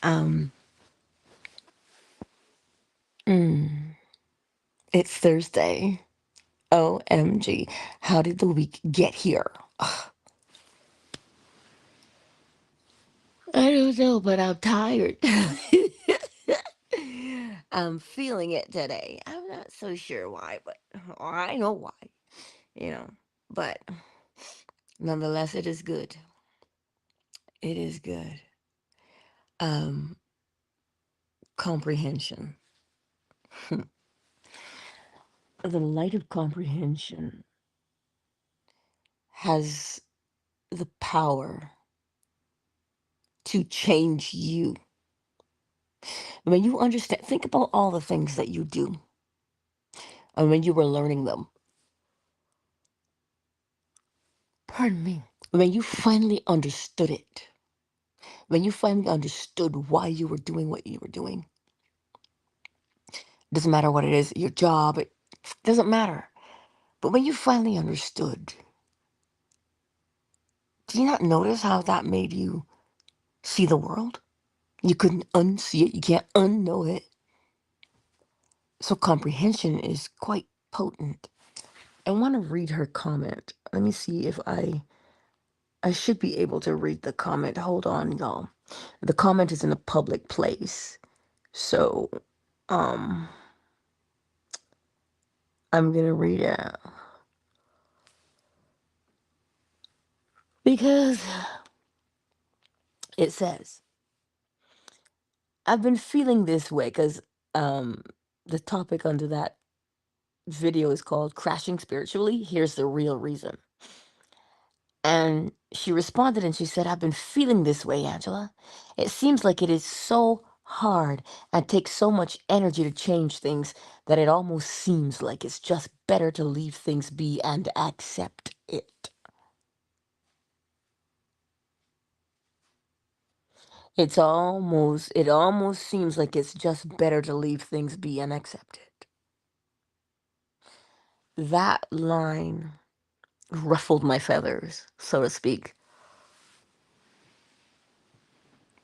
Um, mm, it's Thursday. OMG. How did the week get here? Ugh, I don't know, but I'm tired. I'm feeling it today. I'm not so sure why, but or I know why, you know. But nonetheless, it is good. It is good. Um, Comprehension. The light of comprehension has the power to change you. When you understand, think about all the things that you do and when you were learning them. Pardon me. When you finally understood it, when you finally understood why you were doing what you were doing, doesn't matter what it is, your job, it doesn't matter. But when you finally understood, do you not notice how that made you see the world? You couldn't unsee it, you can't unknow it. So comprehension is quite potent. I want to read her comment. Let me see if I should be able to read the comment. Hold on, y'all. The comment is in a public place. So, um, I'm gonna read it because it says, I've been feeling this way because um the topic under that video is called Crashing Spiritually. Here's the real reason. And she responded and she said, I've been feeling this way, Angela. It seems like it is so hard and takes so much energy to change things that it almost seems like it's just better to leave things be and accept it. It almost seems like it's just better to leave things be and accept it. That line ruffled my feathers, so to speak.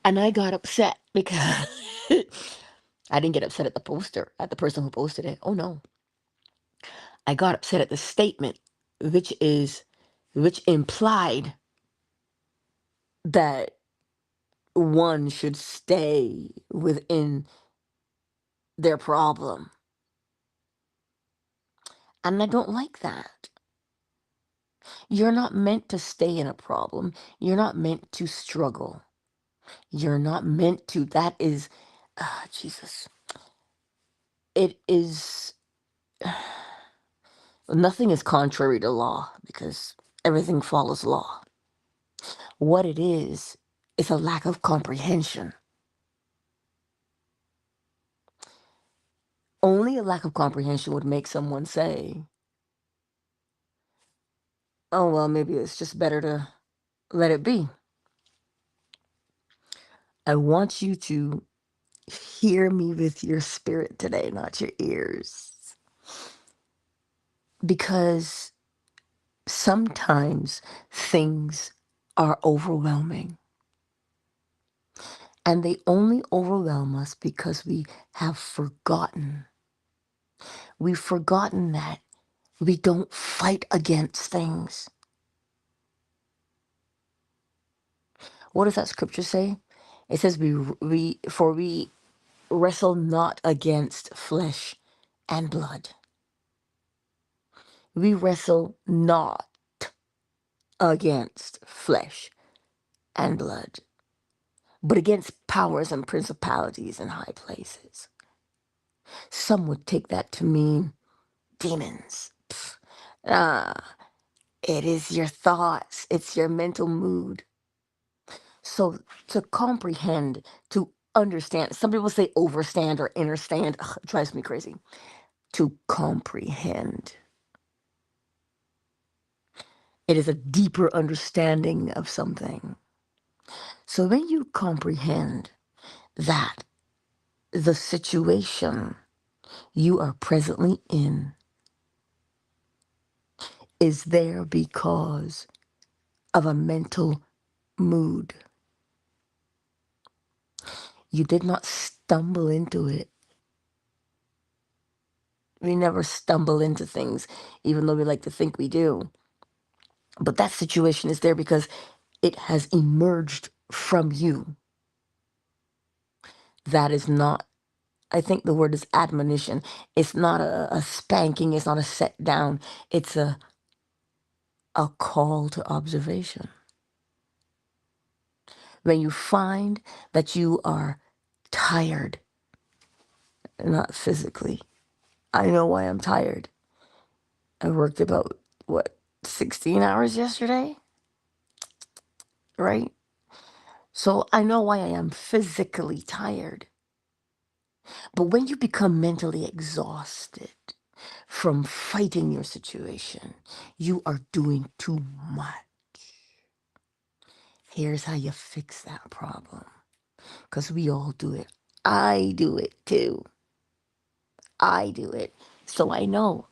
And I got upset because I didn't get upset at the poster, at the person who posted it. Oh no. I got upset at the statement, which is which implied that one should stay within their problem. And I don't like that. You're not meant to stay in a problem. You're not meant to struggle. You're not meant to. That is, Jesus. It is, nothing is contrary to law because everything follows law. What it is a lack of comprehension. Only a lack of comprehension would make someone say, oh, well, maybe it's just better to let it be. I want you to hear me with your spirit today, not your ears. Because sometimes things are overwhelming. And they only overwhelm us because we have forgotten. We've forgotten that we don't fight against things. What does that scripture say? It says we wrestle not against flesh and blood. We wrestle not against flesh and blood, but against powers and principalities in high places. Some would take that to mean demons. Ah, it is your thoughts, it's your mental mood. So to comprehend, to understand, some people say overstand or understand, ugh, it drives me crazy. To comprehend. It is a deeper understanding of something. So when you comprehend that the situation you are presently in is there because of a mental mood, You did not stumble into it. We never stumble into things, even though we like to think we do. But that situation is there because it has emerged from you. That is not, I think the word is admonition. It's not a spanking, it's not a set down, it's a call to observation. When you find that you are tired, not physically. I know why I'm tired. I worked about, what, 16 hours yesterday, right? So I know why I am physically tired. But when you become mentally exhausted from fighting your situation, you are doing too much. Here's how you fix that problem. Because we all do it. I do it too. I do it. So I know.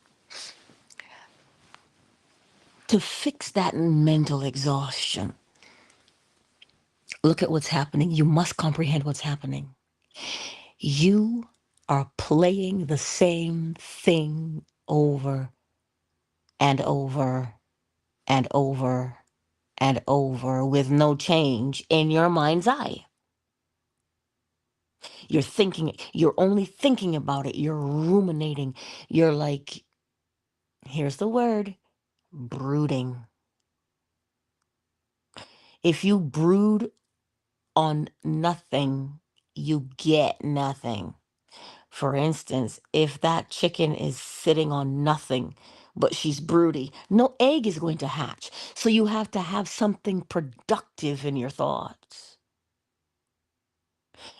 To fix that mental exhaustion, look at what's happening. You must comprehend what's happening. You are playing the same thing over and over and over and over with no change in your mind's eye. You're only thinking about it. You're ruminating. You're like, here's the word, brooding. If you brood on nothing, you get nothing. For instance, if that chicken is sitting on nothing, but she's broody, no egg is going to hatch. So you have to have something productive in your thoughts,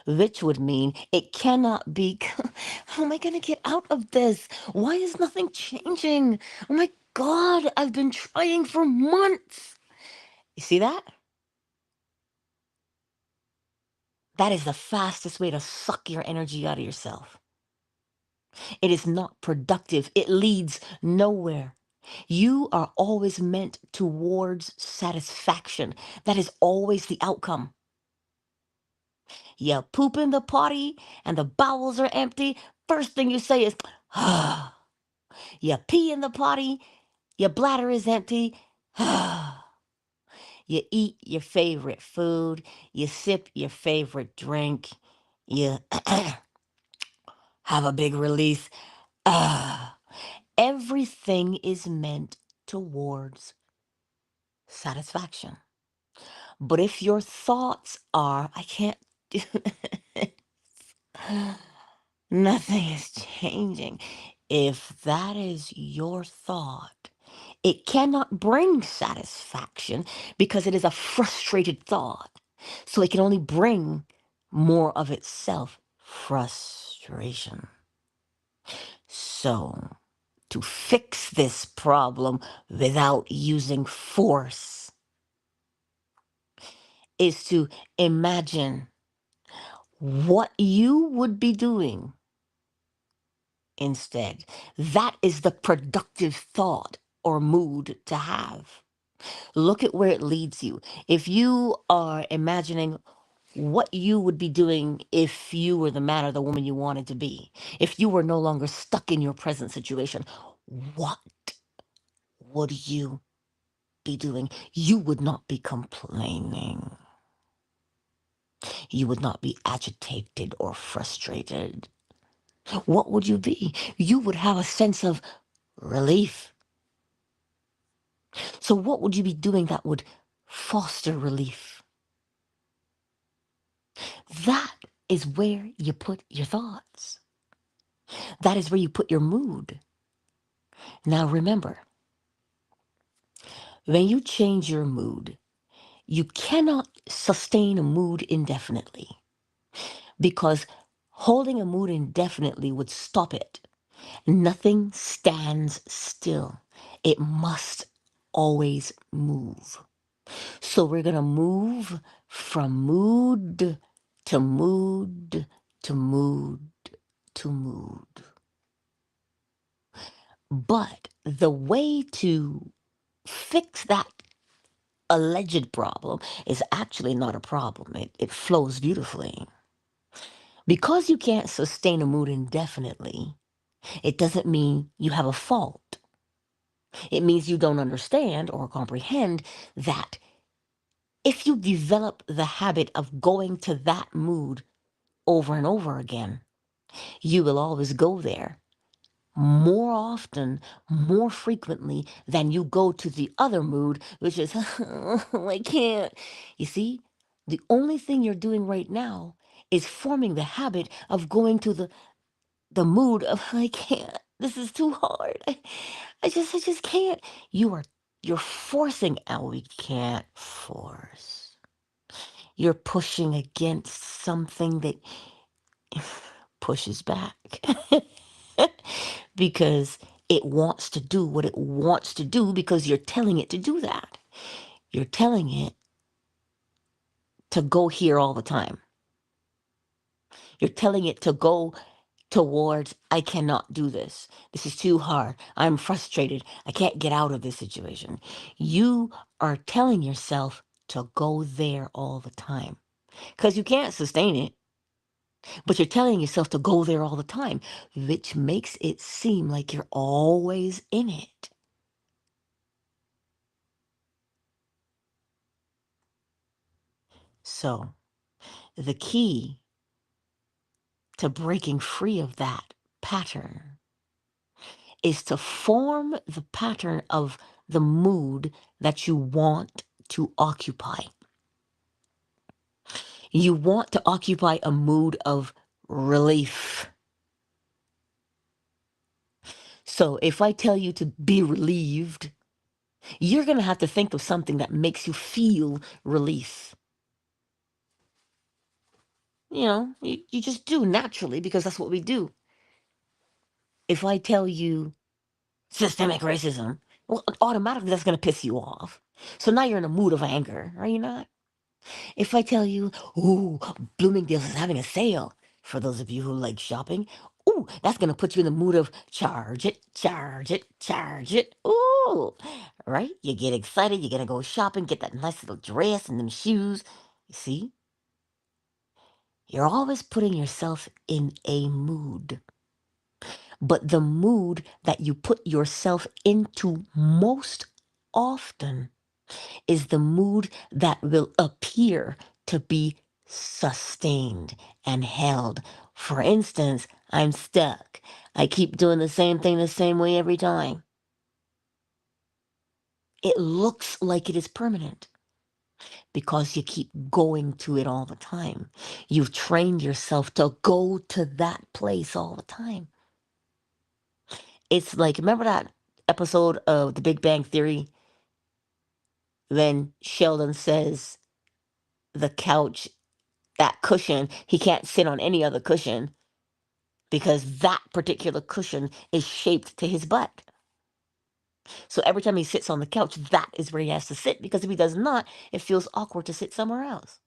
which would mean it cannot be, how am I going to get out of this? Why is nothing changing? Oh my God, I've been trying for months. You see that? That is the fastest way to suck your energy out of yourself. It is not productive. It leads nowhere. You are always meant towards satisfaction. That is always the outcome. You poop in the potty and the bowels are empty. First thing you say is, ah. You pee in the potty, your bladder is empty. Ah. You eat your favorite food. You sip your favorite drink. You have a big release. Ah. Everything is meant towards satisfaction. But if your thoughts are, I can't do this, nothing is changing. If that is your thought, it cannot bring satisfaction because it is a frustrated thought. So it can only bring more of itself, frustration. So, to fix this problem without using force is to imagine what you would be doing instead. That is the productive thought or mood to have. Look at where it leads you. If you are imagining what you would be doing if you were the man or the woman you wanted to be, if you were no longer stuck in your present situation, what would you be doing? You would not be complaining. You would not be agitated or frustrated. What would you be? You would have a sense of relief. So, what would you be doing that would foster relief? That is where you put your thoughts. That is where you put your mood. Now, remember, when you change your mood, you cannot sustain a mood indefinitely because holding a mood indefinitely would stop it. Nothing stands still. It must always move. So we're going to move from mood to mood to mood to mood. But the way to fix that alleged problem is actually not a problem. It flows beautifully. Because you can't sustain a mood indefinitely, it doesn't mean you have a fault. It means you don't understand or comprehend that if you develop the habit of going to that mood over and over again, you will always go there more often, more frequently than you go to the other mood, which is, I can't. You see, the only thing you're doing right now is forming the habit of going to the mood of, I can't. This is too hard. I just can't. You're forcing out. We can't force. You're pushing against something that pushes back because it wants to do what it wants to do because you're telling it to do that. You're telling it to go here all the time. You're telling it to go towards, I cannot do this. This is too hard. I'm frustrated. I can't get out of this situation. You are telling yourself to go there all the time because you can't sustain it. But you're telling yourself to go there all the time, which makes it seem like you're always in it. So, the key to breaking free of that pattern is to form the pattern of the mood that you want to occupy. You want to occupy a mood of relief. So, if I tell you to be relieved, you're going to have to think of something that makes you feel relief. You just do naturally because that's what we do. If I tell you systemic racism, well, automatically that's going to piss you off. So now you're in a mood of anger, are you not? If I tell you, ooh, Bloomingdale's is having a sale, for those of you who like shopping, ooh, that's going to put you in the mood of charge it, charge it, charge it. Ooh, right? You get excited, you're going to go shopping, get that nice little dress and them shoes. You see? You're always putting yourself in a mood. But the mood that you put yourself into most often is the mood that will appear to be sustained and held. For instance, I'm stuck. I keep doing the same thing the same way every time. It looks like it is permanent because you keep going to it all the time. You've trained yourself to go to that place all the time. It's like, remember that episode of The Big Bang Theory when Sheldon says the couch, that cushion, he can't sit on any other cushion because that particular cushion is shaped to his butt. So every time he sits on the couch, that is where he has to sit because if he does not, it feels awkward to sit somewhere else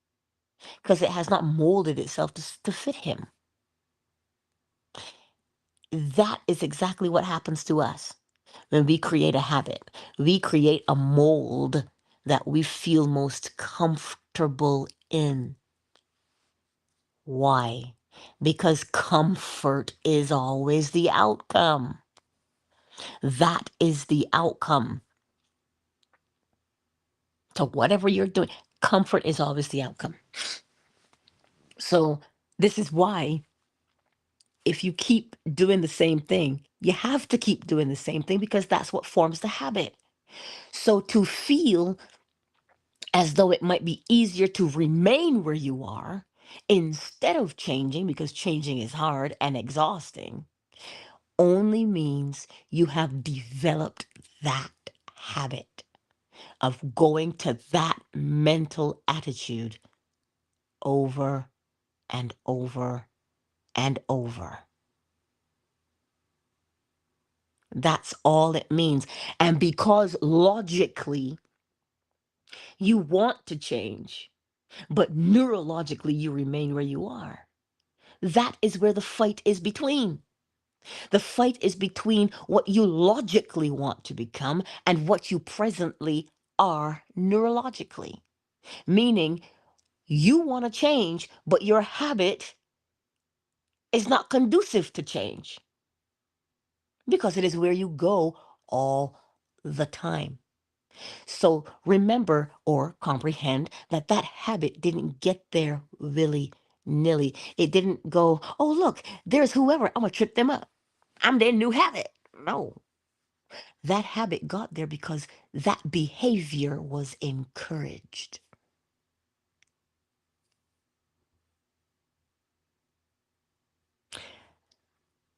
because it has not molded itself to fit him. That is exactly what happens to us when we create a habit. We create a mold that we feel most comfortable in. Why? Because comfort is always the outcome. That is the outcome. To whatever you're doing, comfort is always the outcome. So, this is why if you keep doing the same thing, you have to keep doing the same thing because that's what forms the habit. So, to feel as though it might be easier to remain where you are instead of changing, because changing is hard and exhausting, only means you have developed that habit of going to that mental attitude over and over and over. That's all it means. And because logically you want to change, but neurologically you remain where you are, that is where the fight is between. The fight is between what you logically want to become and what you presently are neurologically. Meaning, you want to change, but your habit is not conducive to change because it is where you go all the time. So remember or comprehend that that habit didn't get there willy nilly. It didn't go, oh, look, there's whoever, I'm going to trip them up. I'm their new habit. No, that habit got there because that behavior was encouraged.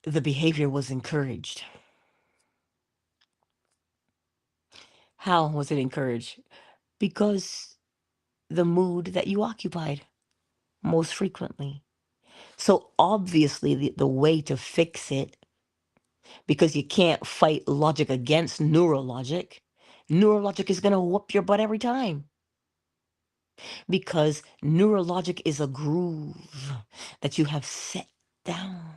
The behavior was encouraged. How was it encouraged? Because the mood that you occupied most frequently. So obviously the way to fix it, because you can't fight logic against neurologic, neurologic is going to whoop your butt every time. Because neurologic is a groove that you have set down.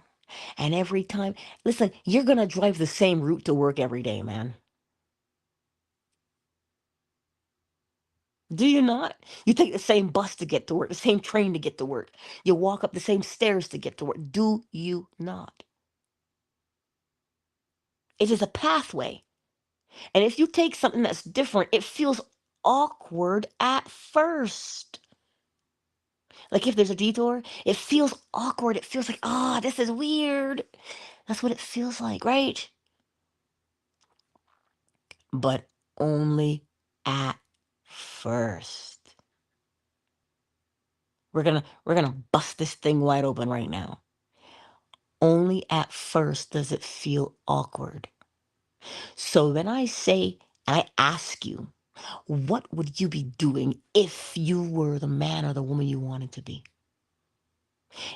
And every time, listen, you're going to drive the same route to work every day, man. Do you not? You take the same bus to get to work, the same train to get to work. You walk up the same stairs to get to work. Do you not? It is a pathway. And if you take something that's different, it feels awkward at first. Like if there's a detour, it feels awkward. It feels like, ah, this is weird. That's what it feels like, right? But only at first. We're gonna bust this thing wide open right now. Only at first does it feel awkward. So then I say, and I ask you, what would you be doing if you were the man or the woman you wanted to be?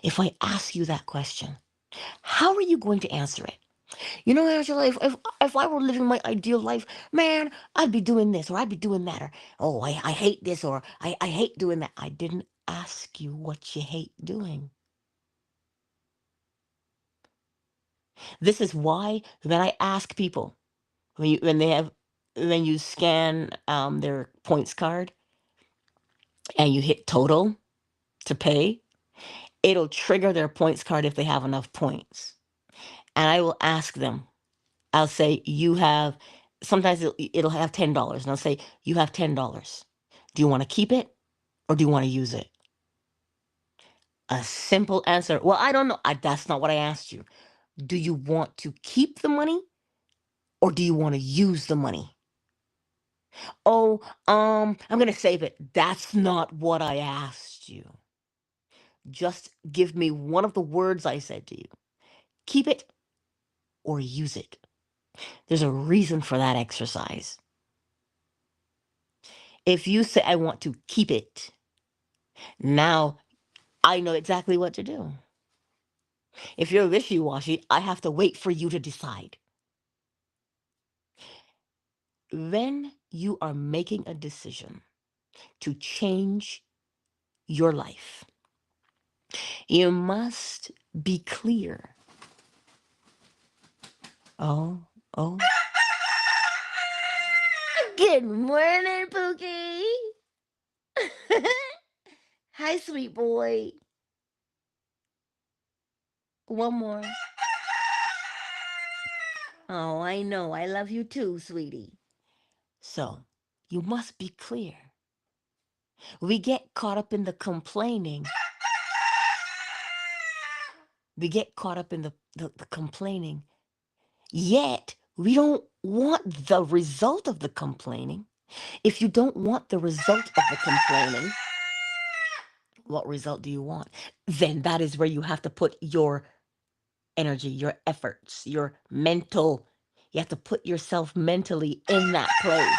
If I ask you that question, how are you going to answer it? You know, Angela, if I were living my ideal life, man, I'd be doing this or I'd be doing that. Or, oh, I hate this or I hate doing that. I didn't ask you what you hate doing. This is why when I ask people, when you scan their points card and you hit total to pay, it'll trigger their points card if they have enough points. And I will ask them, I'll say, you have, sometimes it'll have $10. And I'll say, you have $10. Do you want to keep it or do you want to use it? A simple answer. Well, I don't know. That's not what I asked you. Do you want to keep the money or do you want to use the money? Oh, I'm going to save it. That's not what I asked you. Just give me one of the words I said to you. Keep it or use it. There's a reason for that exercise. If you say, I want to keep it, now I know exactly what to do. If you're wishy-washy, I have to wait for you to decide. When you are making a decision to change your life, you must be clear. Oh, oh. Good morning, Pookie. Hi, sweet boy. One more. Oh, I know. I love you too, sweetie. So, you must be clear. We get caught up in the complaining. We get caught up in the complaining. Yet, we don't want the result of the complaining. If you don't want the result of the complaining, what result do you want? Then that is where you have to put your energy, your efforts, your mental. You have to put yourself mentally in that place.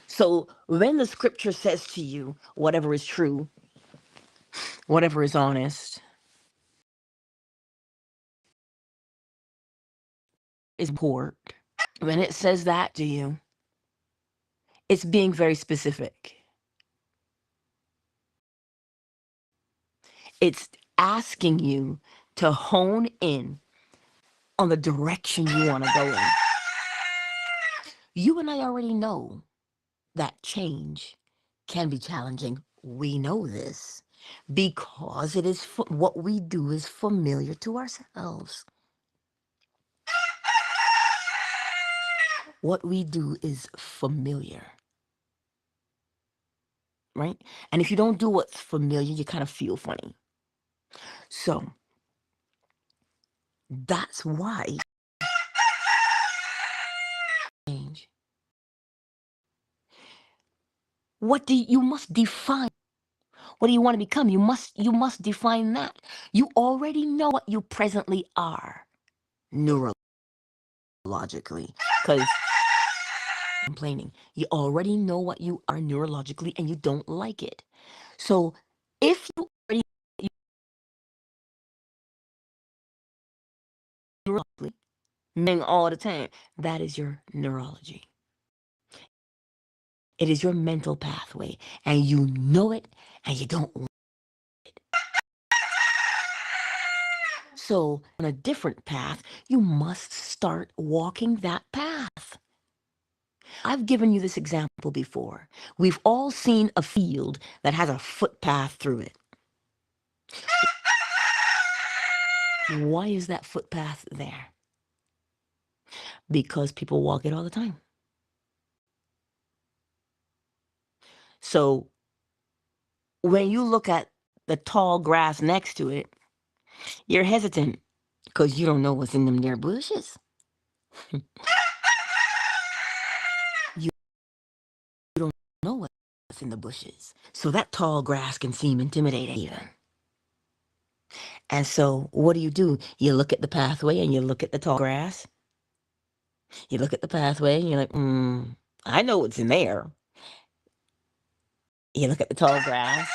So when the scripture says to you, whatever is true, whatever is honest, is important. When it says that to you, it's being very specific. It's asking you to hone in on the direction you want to go in. You and I already know that change can be challenging. We know this. Because it is what we do is familiar to ourselves. What we do is familiar, right? And if you don't do what's familiar, you kind of feel funny. So that's why change. What do you must define? What do you want to become? You must define that. You already know what you presently are neurologically, because complaining. You already know what you are neurologically, and you don't like it. So if you already neurologically, meaning all the time, that is your neurology. It is your mental pathway, and you know it, and you don't like it. So on a different path, you must start walking that path. I've given you this example before. We've all seen a field that has a footpath through it. Why is that footpath there? Because people walk it all the time. So when you look at the tall grass next to it, you're hesitant because you don't know what's in them there bushes. You don't know what's in the bushes. So that tall grass can seem intimidating even. And so what do? You look at the pathway and you look at the tall grass. You look at the pathway and you're like, I know what's in there. You look at the tall grass.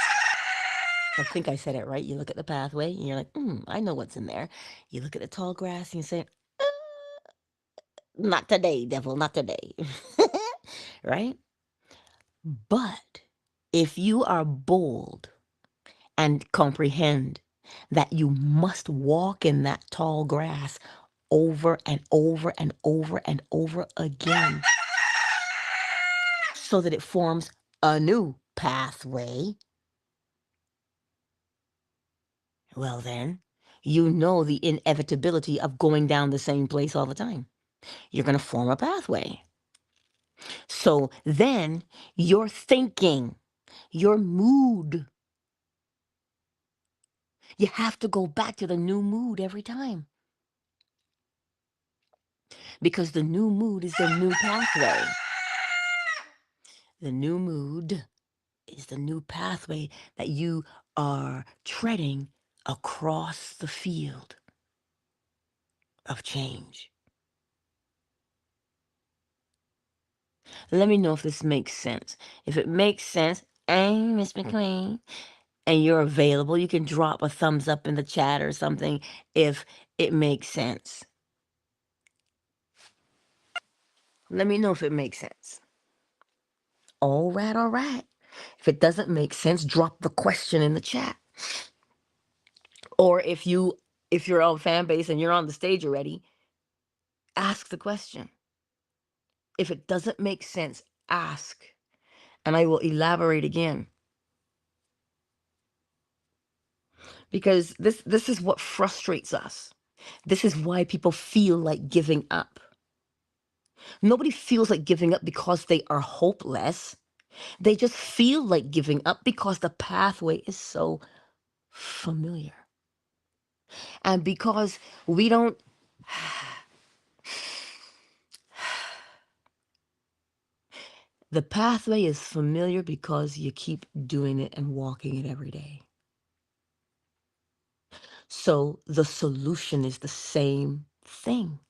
I think I said it right. You look at the pathway and you're like, I know what's in there. You look at the tall grass and you say, not today, devil, not today. Right? But if you are bold and comprehend that you must walk in that tall grass over and over and over and over again so that it forms a new pathway, well then, you know the inevitability of going down the same place all the time. You're going to form a pathway. So then your thinking, your mood, you have to go back to the new mood every time. Because the new mood is the new pathway. The new mood is the new pathway that you are treading across the field of change. Let me know if this makes sense. If it makes sense, hey, Miss McLean, and you're available, you can drop a thumbs up in the chat or something if it makes sense. Let me know if it makes sense. All right, all right. If it doesn't make sense, drop the question in the chat. Or if you're on fan base and you're on the stage already, ask the question. If it doesn't make sense, ask, and I will elaborate again. Because this is what frustrates us. This is why people feel like giving up. Nobody feels like giving up because they are hopeless. They just feel like giving up because the pathway is so familiar. And because we don't the pathway is familiar because you keep doing it and walking it every day. So the solution is the same thing.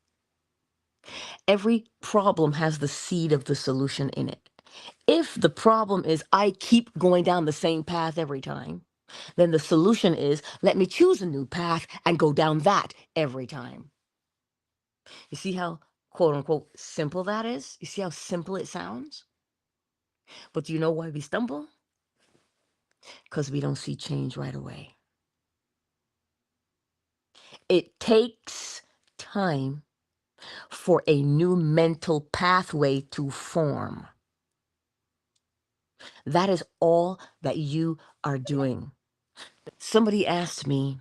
Every problem has the seed of the solution in it. If the problem is I keep going down the same path every time, then the solution is let me choose a new path and go down that every time. You see how quote unquote simple that is? You see how simple it sounds? But do you know why we stumble? Because we don't see change right away. It takes time for a new mental pathway to form. That is all that you are doing. Somebody asked me,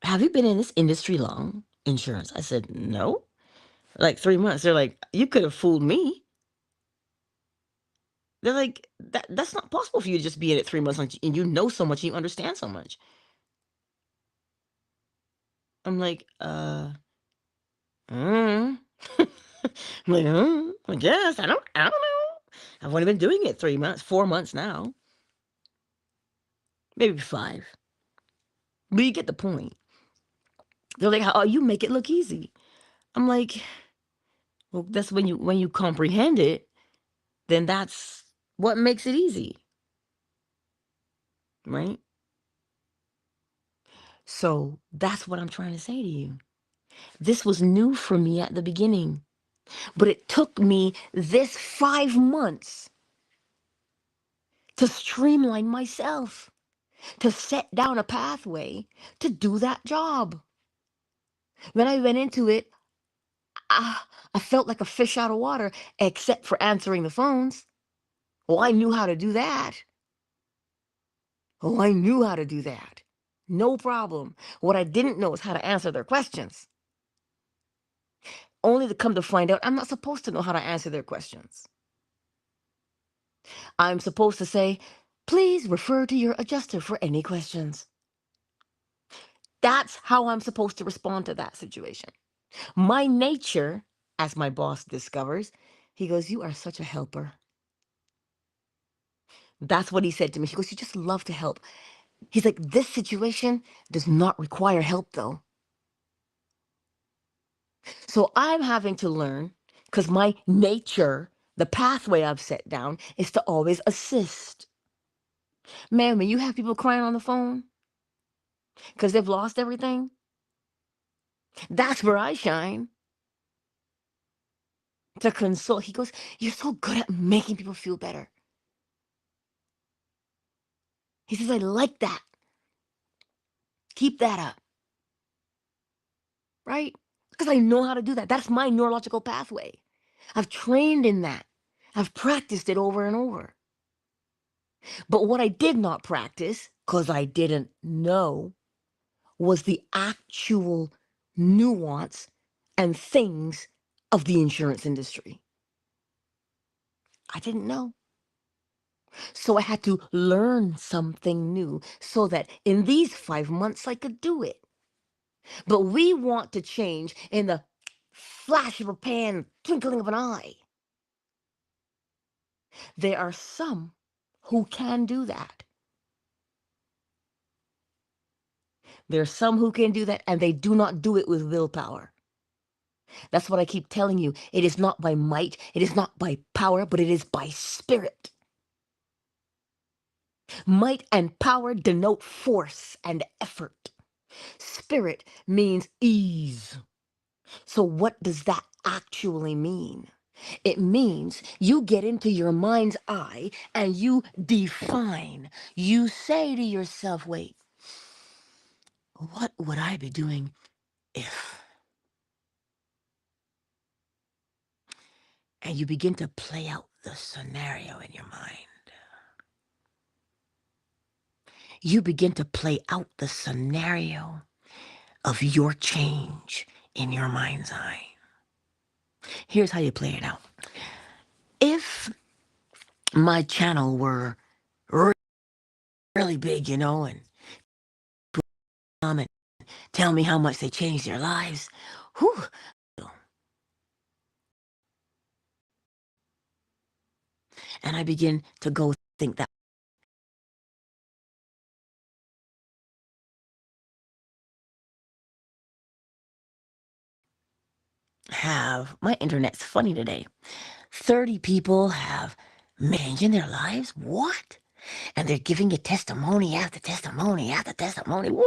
have you been in this industry long? Insurance. I said, no. Like 3 months. They're like, you could have fooled me. They're like, that's not possible for you to just be in it 3 months and you know so much and you understand so much. I'm like, mm. I'm like, I guess. I don't know. I've only been doing it 3 months, 4 months now. Maybe 5. But you get the point. They're like, oh, you make it look easy. I'm like, well, that's when you comprehend it, then that's what makes it easy, right? So that's what I'm trying to say to you. This was new for me at the beginning, but it took me this 5 months to streamline myself, to set down a pathway to do that job. When I went into it, I felt like a fish out of water, except for answering the phones. Oh, I knew how to do that. Oh, I knew how to do that. No problem. What I didn't know is how to answer their questions. Only to come to find out I'm not supposed to know how to answer their questions. I'm supposed to say, please refer to your adjuster for any questions. That's how I'm supposed to respond to that situation. My nature, as my boss discovers, he goes, you are such a helper. That's what he said to me. He goes, you just love to help. He's like, this situation does not require help, though. So I'm having to learn, because my nature, the pathway I've set down, is to always assist. Man, when you have people crying on the phone because they've lost everything, that's where I shine. To console. He goes, you're so good at making people feel better. He says, I like that. Keep that up. Right? Because I know how to do that. That's my neurological pathway. I've trained in that. I've practiced it over and over. But what I did not practice, because I didn't know, was the actual nuance and things of the insurance industry. I didn't know. So I had to learn something new so that in these 5 months I could do it. But we want to change in the flash of a pan, twinkling of an eye. There are some who can do that. There are some who can do that, and they do not do it with willpower. That's what I keep telling you. It is not by might, it is not by power, but it is by spirit. Might and power denote force and effort. Spirit means ease. So what does that actually mean? It means you get into your mind's eye and you define. You say to yourself, wait, what would I be doing if? And you begin to play out the scenario in your mind. You begin to play out the scenario of your change in your mind's eye. Here's how you play it out. If my channel were really big, and comment, tell me how much they changed their lives, whew. And I begin to go think that my internet's funny today. 30 people have changed in their lives. What? And they're giving you testimony after testimony after testimony. Woo!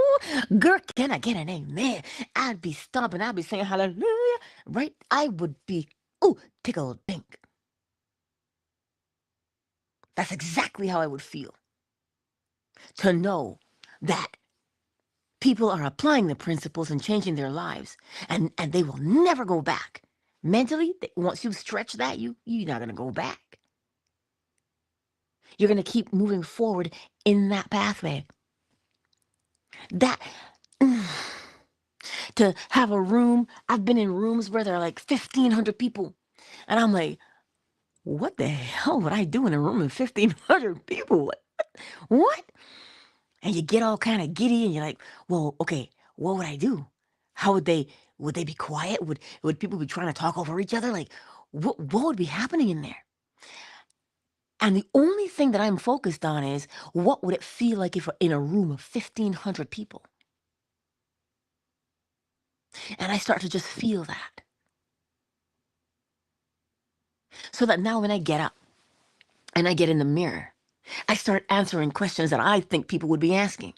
Girl, can I get an amen? I'd be stomping. I'd be saying hallelujah. Right? I would be, tickled pink. That's exactly how I would feel. To know that people are applying the principles and changing their lives, and they will never go back. Mentally, once you stretch that, you're not going to go back. You're going to keep moving forward in that pathway. That to have a room, I've been in rooms where there are like 1,500 people. And I'm like, what the hell would I do in a room of 1,500 people? What? And you get all kind of giddy and you're like, well, okay, what would I do? How would they be quiet? Would people be trying to talk over each other? Like, what would be happening in there? And the only thing that I'm focused on is what would it feel like if we're in a room of 1,500 people? And I start to just feel that. So that now when I get up and I get in the mirror, I start answering questions that I think people would be asking.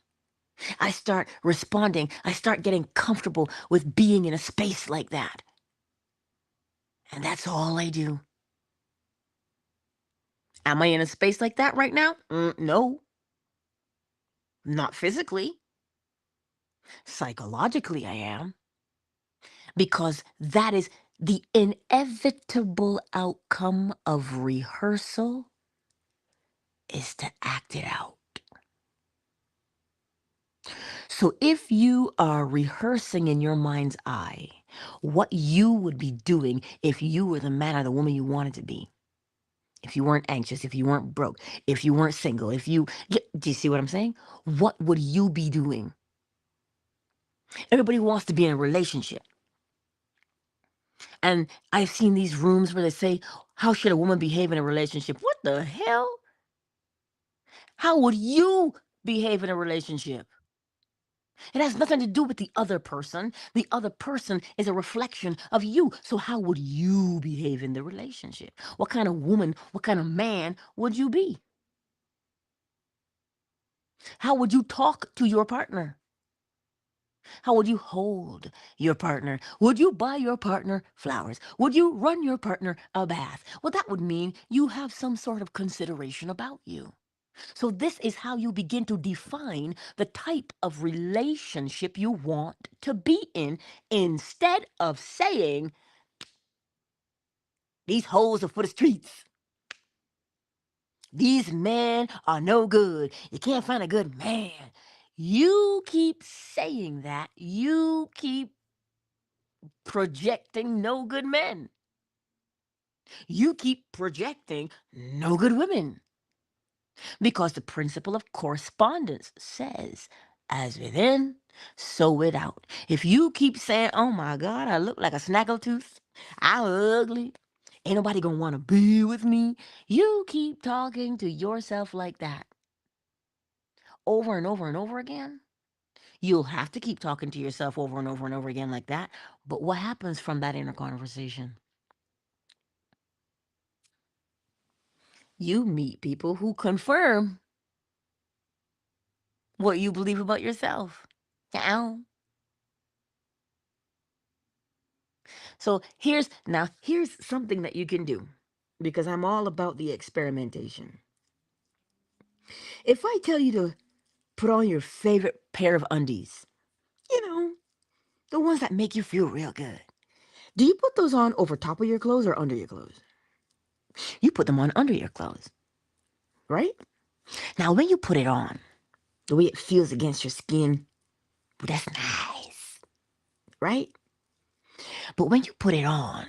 I start responding. I start getting comfortable with being in a space like that. And that's all I do. Am I in a space like that right now? No, not physically. Psychologically, I am. Because that is the inevitable outcome of rehearsal is to act it out. So if you are rehearsing in your mind's eye what you would be doing if you were the man or the woman you wanted to be, if you weren't anxious, if you weren't broke, if you weren't single, do you see what I'm saying? What would you be doing? Everybody wants to be in a relationship. And I've seen these rooms where they say, how should a woman behave in a relationship? What the hell? How would you behave in a relationship? It has nothing to do with the other person. The other person is a reflection of you. So how would you behave in the relationship? What kind of woman, what kind of man would you be? How would you talk to your partner? How would you hold your partner? Would you buy your partner flowers? Would you run your partner a bath? Well, that would mean you have some sort of consideration about you. So this is how you begin to define the type of relationship you want to be in instead of saying, these hoes are for the streets. These men are no good. You can't find a good man. You keep saying that. You keep projecting no good men. You keep projecting no good women. Because the principle of correspondence says, as within, so without. If you keep saying, oh my God, I look like a snaggletooth, I'm ugly, ain't nobody gonna wanna be with me, you keep talking to yourself like that over and over and over again. You'll have to keep talking to yourself over and over and over again like that. But what happens from that inner conversation? You meet people who confirm what you believe about yourself. Ow. So here's something that you can do because I'm all about the experimentation. If I tell you to put on your favorite pair of undies, you know, the ones that make you feel real good. Do you put those on over top of your clothes or under your clothes? You put them on under your clothes, right? Now, when you put it on, the way it feels against your skin, well, that's nice, right? But when you put it on,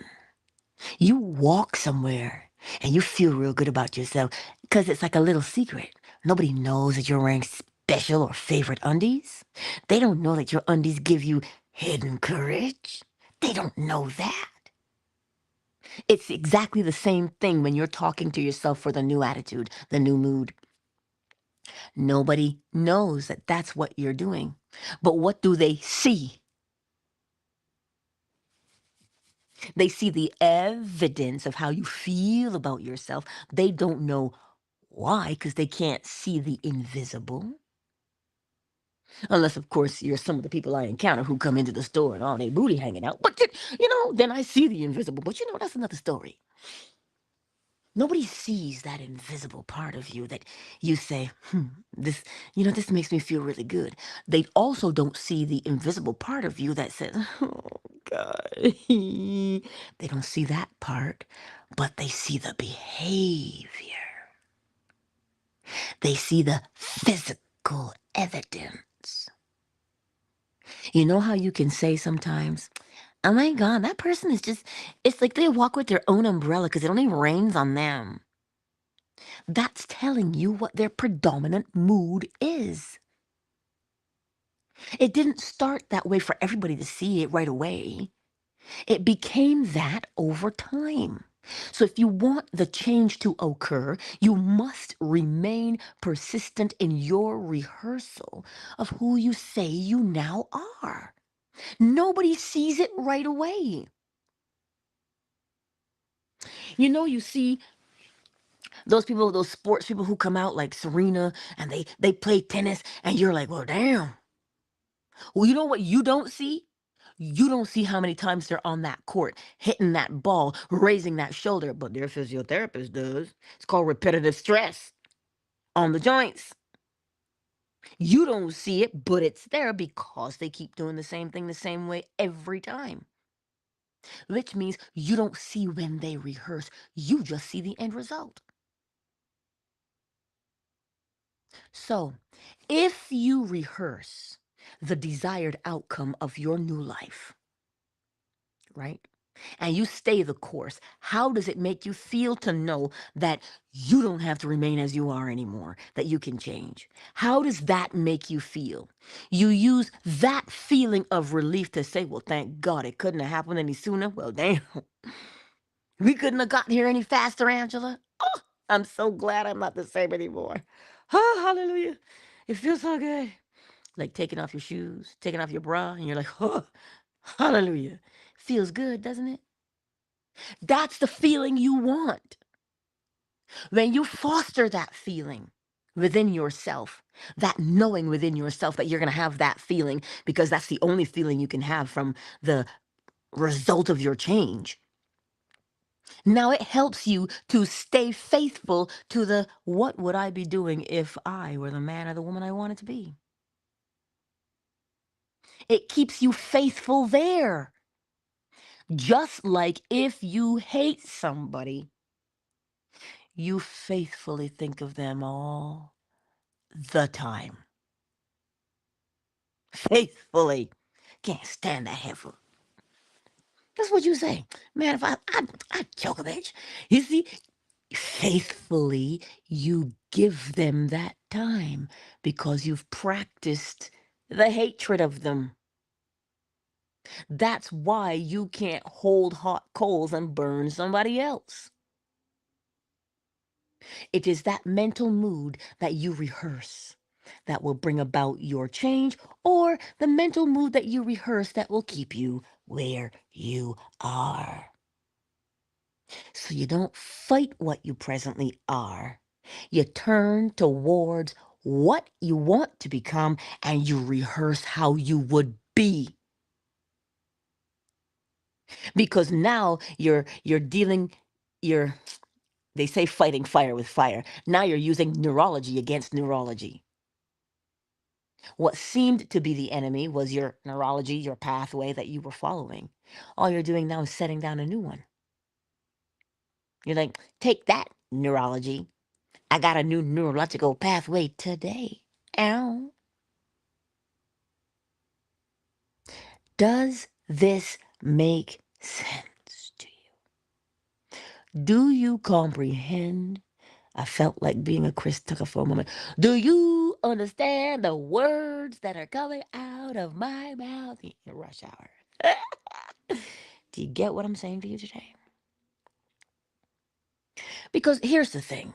you walk somewhere and you feel real good about yourself because it's like a little secret. Nobody knows that you're wearing special or favorite undies. They don't know that your undies give you hidden courage. They don't know that. It's exactly the same thing when you're talking to yourself for the new attitude, the new mood. Nobody knows that that's what you're doing. But what do they see? They see the evidence of how you feel about yourself. They don't know why, because they can't see the invisible. Unless, of course, you're some of the people I encounter who come into the store and all their booty hanging out. But, then I see the invisible. But, that's another story. Nobody sees that invisible part of you that you say, this, this makes me feel really good. They also don't see the invisible part of you that says, oh, God. They don't see that part, but they see the behavior. They see the physical evidence. You know how you can say sometimes, oh my God, that person is just, it's like they walk with their own umbrella because it only rains on them. That's telling you what their predominant mood is. It didn't start that way for everybody to see it right away. It became that over time. So if you want the change to occur, you must remain persistent in your rehearsal of who you say you now are. Nobody sees it right away. You see those people, those sports people who come out like Serena and they play tennis and you're like, well, damn. Well, you know what you don't see? You don't see how many times they're on that court, hitting that ball, raising that shoulder, but their physiotherapist does. It's called repetitive stress on the joints. You don't see it, but it's there because they keep doing the same thing the same way every time. Which means you don't see when they rehearse, you just see the end result. So, if you rehearse the desired outcome of your new life, right? And you stay the course, how does it make you feel to know that you don't have to remain as you are anymore, that you can change? How does that make you feel? You use that feeling of relief to say, well, thank God it couldn't have happened any sooner. Well, damn, we couldn't have gotten here any faster, Angela. Oh, I'm so glad I'm not the same anymore. Oh, hallelujah. It feels so good. Like taking off your shoes, taking off your bra, and you're like, oh, hallelujah. Feels good, doesn't it? That's the feeling you want. When you foster that feeling within yourself, that knowing within yourself that you're going to have that feeling because that's the only feeling you can have from the result of your change. Now it helps you to stay faithful to the what would I be doing if I were the man or the woman I wanted to be? It keeps you faithful there. Just like if you hate somebody, you faithfully think of them all the time. Faithfully. Can't stand that heifer. That's what you say. Man, if I choke a bitch. You see, faithfully, you give them that time because you've practiced the hatred of them. That's why you can't hold hot coals and burn somebody else. It is that mental mood that you rehearse that will bring about your change, or the mental mood that you rehearse that will keep you where you are. So you don't fight what you presently are. You turn towards what you want to become and you rehearse how you would be. Because now you're dealing you're they say fighting fire with fire. Now you're using neurology against neurology. What seemed to be the enemy was your neurology, your pathway that you were following. All you're doing now is setting down a new one. You're like, take that, neurology. I got a new neurological pathway today. Ow. Does this make sense to you? Do you comprehend? I felt like being a Chris Tucker for a moment. Do you understand the words that are coming out of my mouth in rush hour? Do you get what I'm saying to you today? Because here's the thing.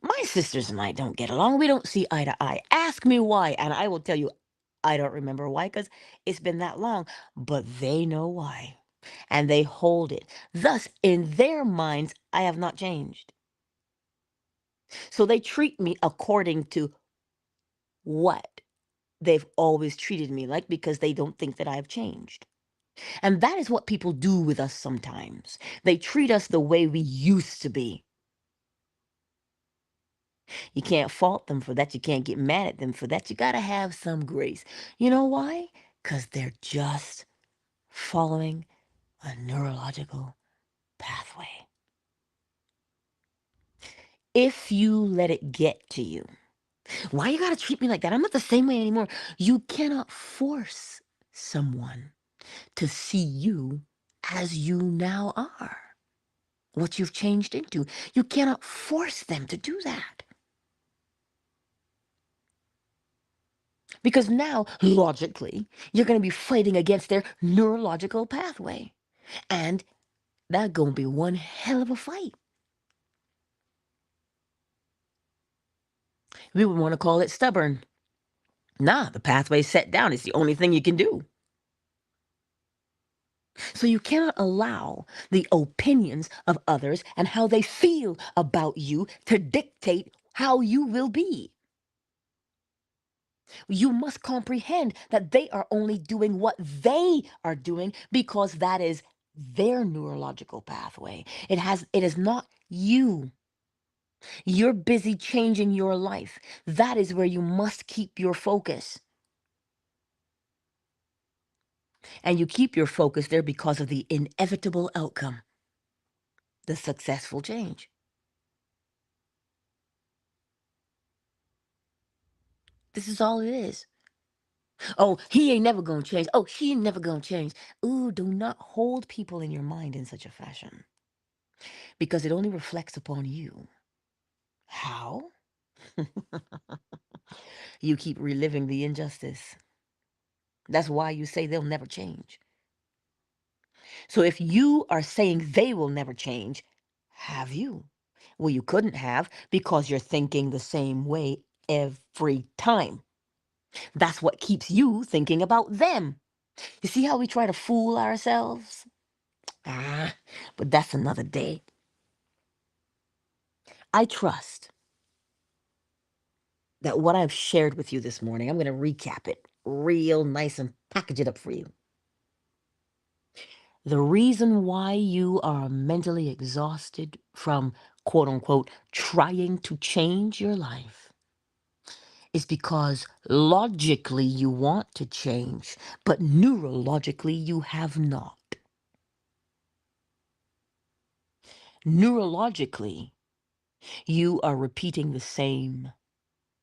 My sisters and I don't get along. We don't see eye to eye. Ask me why, and I will tell you I don't remember why because it's been that long, but they know why. And they hold it. Thus, in their minds, I have not changed. So they treat me according to what they've always treated me like because they don't think that I've changed. And that is what people do with us sometimes. They treat us the way we used to be. You can't fault them for that. You can't get mad at them for that. You got to have some grace. You know why? Because they're just following a neurological pathway. If you let it get to you, why you gotta treat me like that? I'm not the same way anymore. You cannot force someone to see you as you now are, what you've changed into. You cannot force them to do that. Because now, logically, you're going to be fighting against their neurological pathway. And that's going to be one hell of a fight. We would want to call it stubborn. Nah, the pathway's set down. It's the only thing you can do. So you cannot allow the opinions of others and how they feel about you to dictate how you will be. You must comprehend that they are only doing what they are doing because that is their neurological pathway. It is not you. You're busy changing your life. That is where you must keep your focus. And you keep your focus there because of the inevitable outcome, the successful change. This is all it is. Oh, he ain't never gonna change. Oh, she ain't never gonna change. Ooh, do not hold people in your mind in such a fashion because it only reflects upon you. How? You keep reliving the injustice. That's why you say they'll never change. So if you are saying they will never change, have you? Well, you couldn't have because you're thinking the same way every time. That's what keeps you thinking about them. You see how we try to fool ourselves? Ah, but that's another day. I trust that what I've shared with you this morning, I'm going to recap it real nice and package it up for you. The reason why you are mentally exhausted from quote unquote trying to change your life is because logically you want to change, but neurologically you have not. Neurologically, you are repeating the same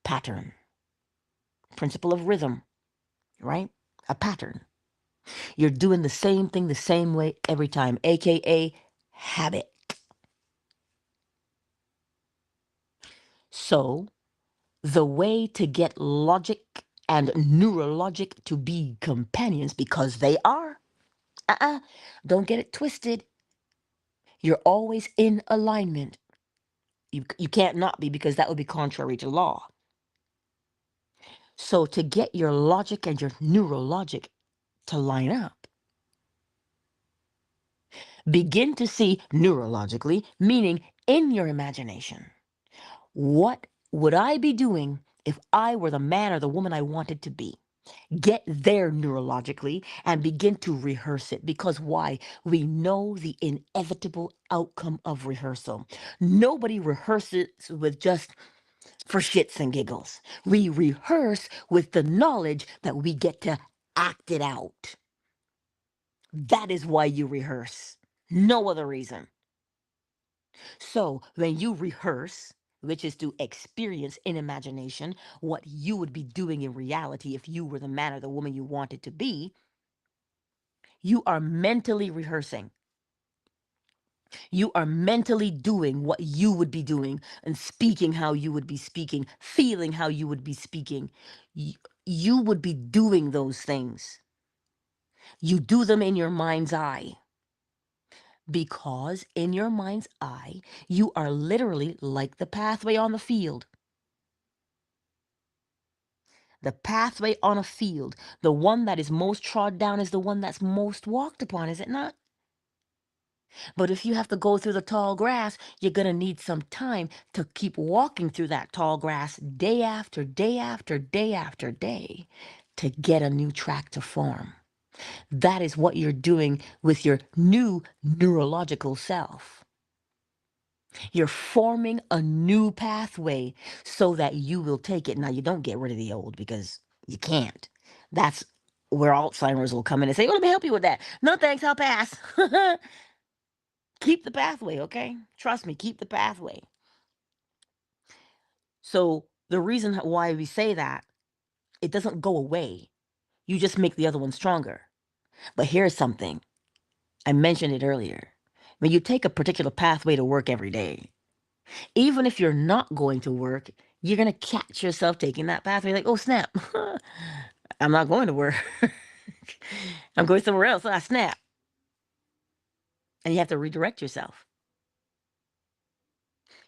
pattern, principle of rhythm, right? A pattern. You're doing the same thing the same way every time, aka habit. So, the way to get logic and neurologic to be companions, because they are, don't get it twisted. You're always in alignment. You can't not be because that would be contrary to law. So, to get your logic and your neurologic to line up, begin to see neurologically, meaning in your imagination. What would I be doing if I were the man or the woman I wanted to be? Get there neurologically and begin to rehearse it. Because why? We know the inevitable outcome of rehearsal. Nobody rehearses with just for shits and giggles. We rehearse with the knowledge that we get to act it out. That is why you rehearse. No other reason. So when you rehearse, which is to experience in imagination what you would be doing in reality if you were the man or the woman you wanted to be, you are mentally rehearsing. You are mentally doing what you would be doing and speaking how you would be speaking, feeling how you would be speaking. You would be doing those things. You do them in your mind's eye. Because in your mind's eye, you are literally like the pathway on the field. The pathway on a field, the one that is most trod down is the one that's most walked upon, is it not? But if you have to go through the tall grass, you're going to need some time to keep walking through that tall grass day after day after day after day to get a new track to form. That is what you're doing with your new neurological self. You're forming a new pathway so that you will take it. Now, you don't get rid of the old because you can't. That's where Alzheimer's will come in and say, "Oh, let me help you with that." No, thanks, I'll pass. Keep the pathway, okay? Trust me, keep the pathway. So the reason why we say that, it doesn't go away. You just make the other one stronger. But here's something. I mentioned it earlier. When you take a particular pathway to work every day, even if you're not going to work, you're going to catch yourself taking that pathway like, oh, snap. I'm not going to work. I'm going somewhere else. I snap. And you have to redirect yourself.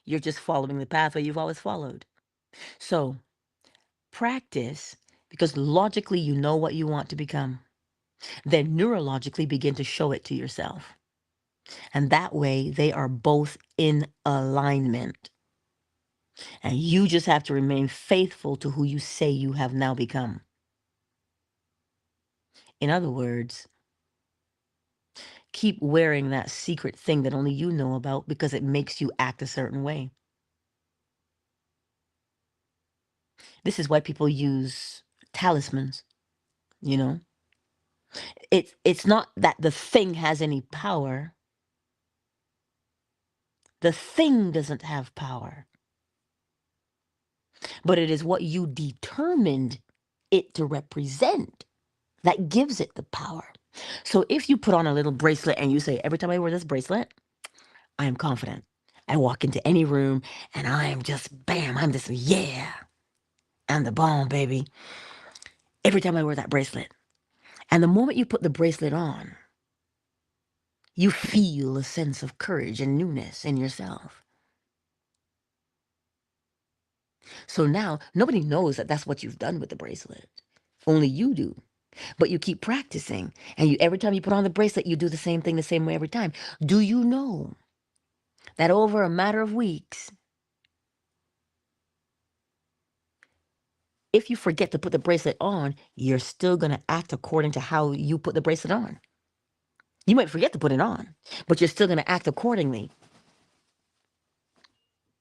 You're just following the pathway you've always followed. So practice, because logically you know what you want to become. Then neurologically begin to show it to yourself. And that way they are both in alignment. And you just have to remain faithful to who you say you have now become. In other words, keep wearing that secret thing that only you know about because it makes you act a certain way. This is why people use talismans, you know? It's not that the thing has any power. The thing doesn't have power. But it is what you determined it to represent that gives it the power. So if you put on a little bracelet and you say, every time I wear this bracelet, I am confident. I walk into any room and I am just, bam, I'm just, yeah, I'm the bomb, baby. Every time I wear that bracelet. And the moment you put the bracelet on, you feel a sense of courage and newness in yourself. So now nobody knows that that's what you've done with the bracelet. Only you do. But you keep practicing. And you every time you put on the bracelet, you do the same thing the same way every time. Do you know that over a matter of weeks, if you forget to put the bracelet on, you're still going to act according to how you put the bracelet on. You might forget to put it on, but you're still going to act accordingly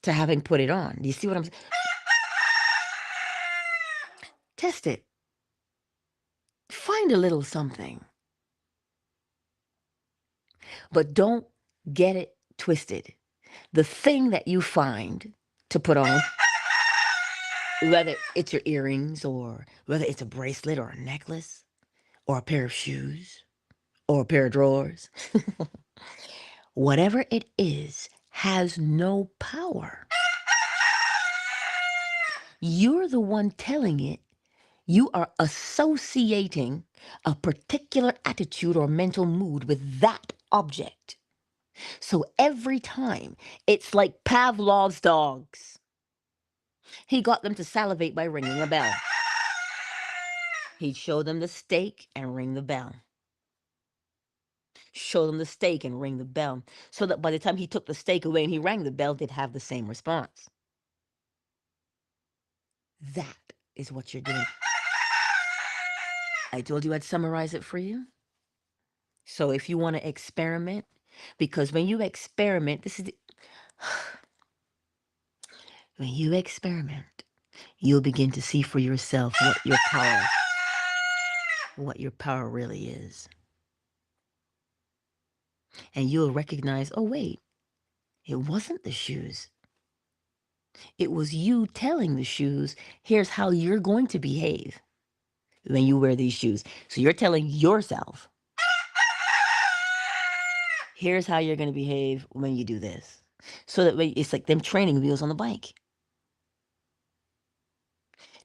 to having put it on. Do you see what I'm saying? Test it. Find a little something. But don't get it twisted. The thing that you find to put on, whether it's your earrings or whether it's a bracelet or a necklace or a pair of shoes or a pair of drawers, whatever it is has no power. You're the one telling it. You are associating a particular attitude or mental mood with that object. So every time, it's like Pavlov's dogs. He got them to salivate by ringing a bell. He'd show them the steak and ring the bell. Show them the steak and ring the bell. So that by the time he took the steak away and he rang the bell, they'd have the same response. That is what you're doing. I told you I'd summarize it for you. So if you want to experiment, because when you experiment, when you experiment, you'll begin to see for yourself what your power really is. And you'll recognize, oh wait, it wasn't the shoes. It was you telling the shoes, here's how you're going to behave when you wear these shoes. So you're telling yourself, here's how you're going to behave when you do this. So that way it's like them training wheels on the bike.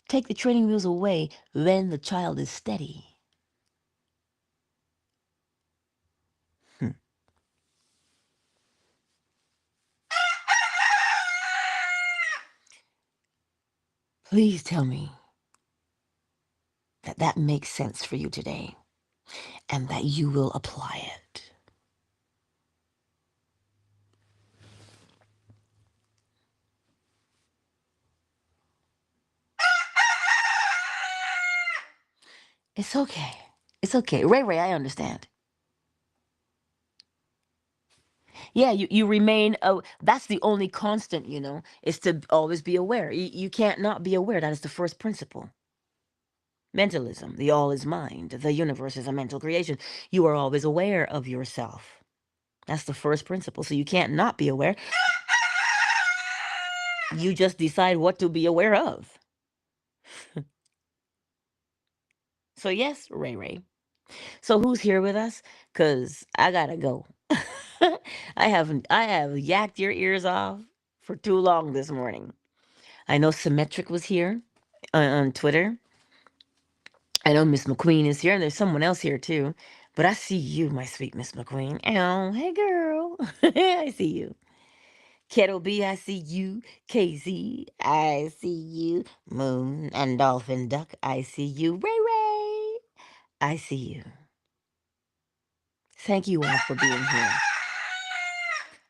Take the training wheels away when the child is steady. Please tell me that that makes sense for you today and that you will apply it. It's okay. It's okay. Ray, I understand. Yeah, you remain, that's the only constant, is to always be aware. You can't not be aware. That is the first principle. Mentalism, the all is mind. The universe is a mental creation. You are always aware of yourself. That's the first principle. So you can't not be aware. You just decide what to be aware of. So yes, Ray Ray. So who's here with us? Cause I gotta go. I have yacked your ears off for too long this morning. I know Symmetric was here on Twitter. I know Miss McQueen is here, and there's someone else here too. But I see you, my sweet Miss McQueen. Oh, hey girl. I see you. Kettle B, I see you. KZ, I see you. Moon and Dolphin Duck, I see you. Ray Ray, I see you. Thank you all for being here.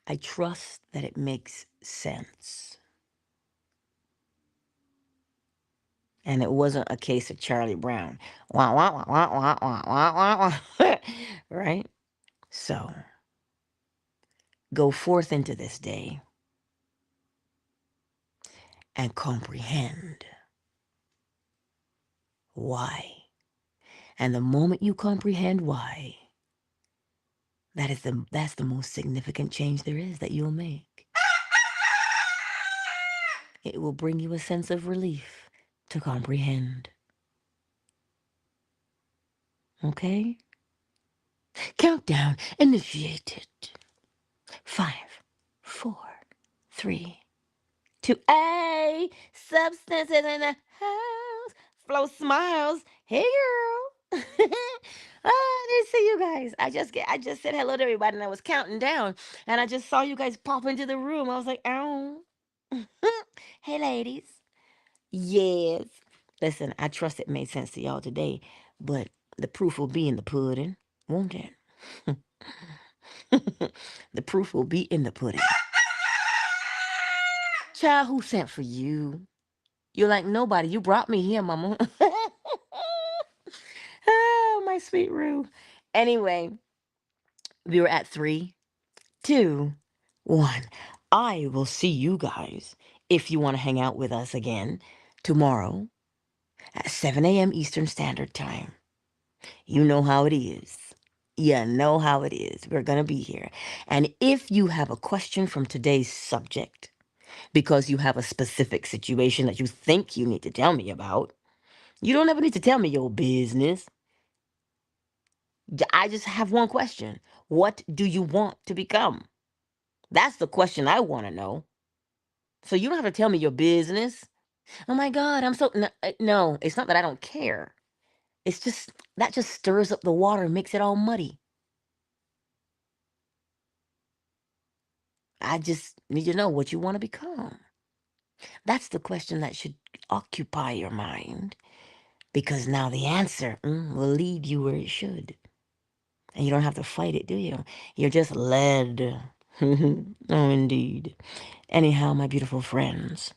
I trust that it makes sense. And it wasn't a case of Charlie Brown. Wah, wah, wah, wah, wah, wah, wah, wah, wah. Right? So, go forth into this day and comprehend why. And the moment you comprehend why, that's the most significant change there is that you'll make. It will bring you a sense of relief to comprehend. Okay? Countdown initiated. 5, 4, 3, 2. A substances in the house. Flow smiles. Hey girl. I didn't see you guys. I just said hello to everybody and I was counting down and I just saw you guys pop into the room. I was like, oh. Hey ladies. Yes. Listen, I trust it made sense to y'all today, but the proof will be in the pudding, won't it? The proof will be in the pudding. Child, who sent for you? You're like nobody. You brought me here, mama. Oh, my sweet Rue. Anyway, we were at 3, 2, 1. I will see you guys if you want to hang out with us again tomorrow at 7 a.m. Eastern Standard Time. You know how it is. You know how it is. We're going to be here. And if you have a question from today's subject, because you have a specific situation that you think you need to tell me about, you don't ever need to tell me your business. I just have one question. What do you want to become? That's the question I want to know. So you don't have to tell me your business. Oh my God, I'm so. No, no, it's not that I don't care. It's just that just stirs up the water and makes it all muddy. I just need to know what you want to become. That's the question that should occupy your mind because now the answer will lead you where it should. And you don't have to fight it, do you? You're just led. Oh, indeed. Anyhow, my beautiful friends,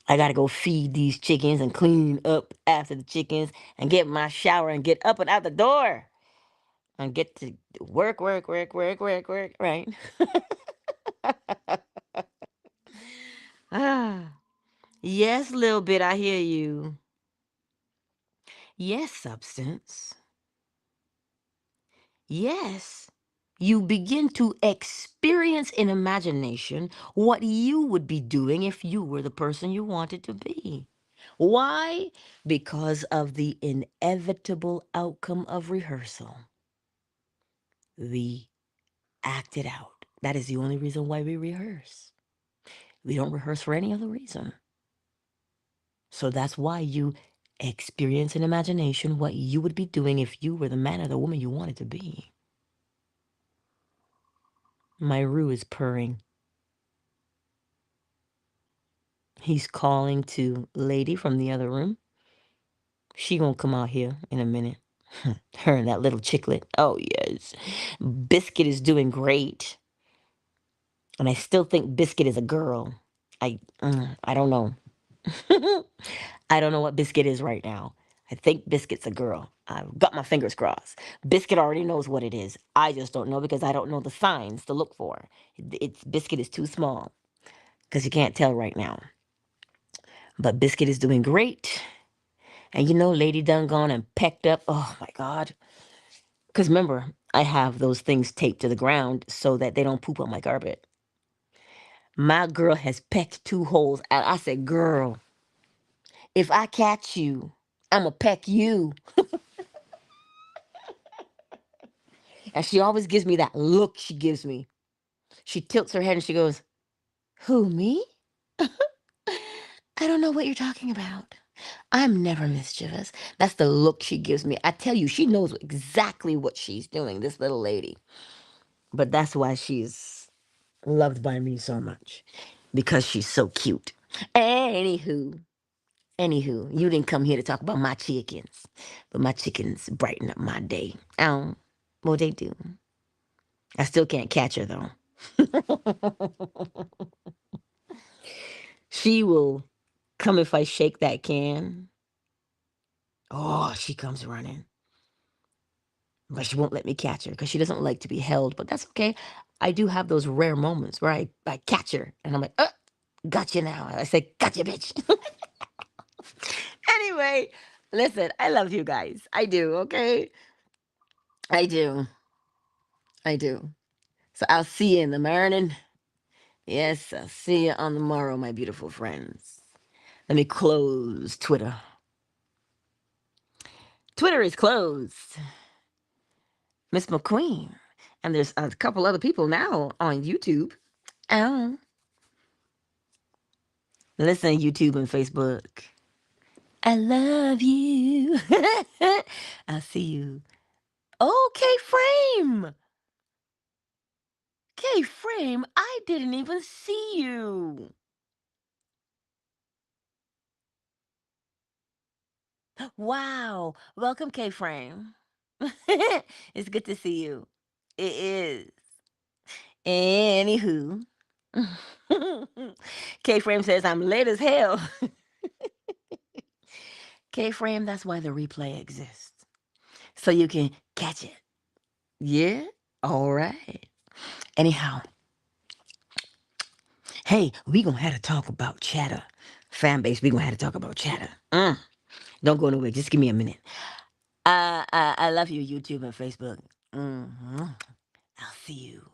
I gotta go feed these chickens and clean up after the chickens and get my shower and get up and out the door and get to work, work, work, work, work, work, right? Ah, yes, little bit, I hear you. Yes, substance. Yes. You begin to experience in imagination what you would be doing if you were the person you wanted to be. Why? Because of the inevitable outcome of rehearsal. We act it out. That is the only reason why we rehearse. We don't rehearse for any other reason. So that's why you experience in imagination what you would be doing if you were the man or the woman you wanted to be. My Roo is purring. He's calling to Lady from the other room. She gonna come out here in a minute. Her and that little chicklet. Oh yes. Biscuit is doing great. And I still think Biscuit is a girl. I don't know. I don't know what Biscuit is right now. I think Biscuit's a girl. I've got my fingers crossed. Biscuit already knows what it is. I just don't know because I don't know the signs to look for. It's Biscuit is too small because you can't tell right now. But Biscuit is doing great. And you know, Lady done gone and pecked up. Oh my God. Because remember, I have those things taped to the ground so that they don't poop on my carpet. My girl has pecked 2 holes out. I said, girl, if I catch you, I'ma peck you. And she always gives me that look she gives me. She tilts her head and she goes, who, me? I don't know what you're talking about. I'm never mischievous. That's the look she gives me. I tell you, she knows exactly what she's doing, this little lady. But that's why she's loved by me so much, because she's so cute. Anywho, you didn't come here to talk about my chickens, but my chickens brighten up my day. What they do. I still can't catch her though. She will come if I shake that can. Oh, she comes running. But she won't let me catch her because she doesn't like to be held. But that's okay. I do have those rare moments where I catch her and I'm like, gotcha now. I say, gotcha, bitch. Anyway, listen, I love you guys. I do, okay? I do. I do. So I'll see you in the morning. Yes, I'll see you on the morrow, my beautiful friends. Let me close Twitter. Twitter is closed. Miss McQueen. And there's a couple other people now on YouTube. Oh. Listen, YouTube and Facebook. I love you. I'll see you. Oh, K-Frame. K-Frame, I didn't even see you. Wow. Welcome, K-Frame. It's good to see you. It is. Anywho. K-Frame says I'm late as hell. K-Frame, that's why the replay exists. So you can catch it. Yeah? All right. Anyhow, hey, we gonna have to talk about chatter. Fan base, we gonna have to talk about chatter. Don't go nowhere. Just give me a minute. I love you, YouTube and Facebook. I'll see you.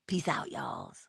Peace out, y'alls.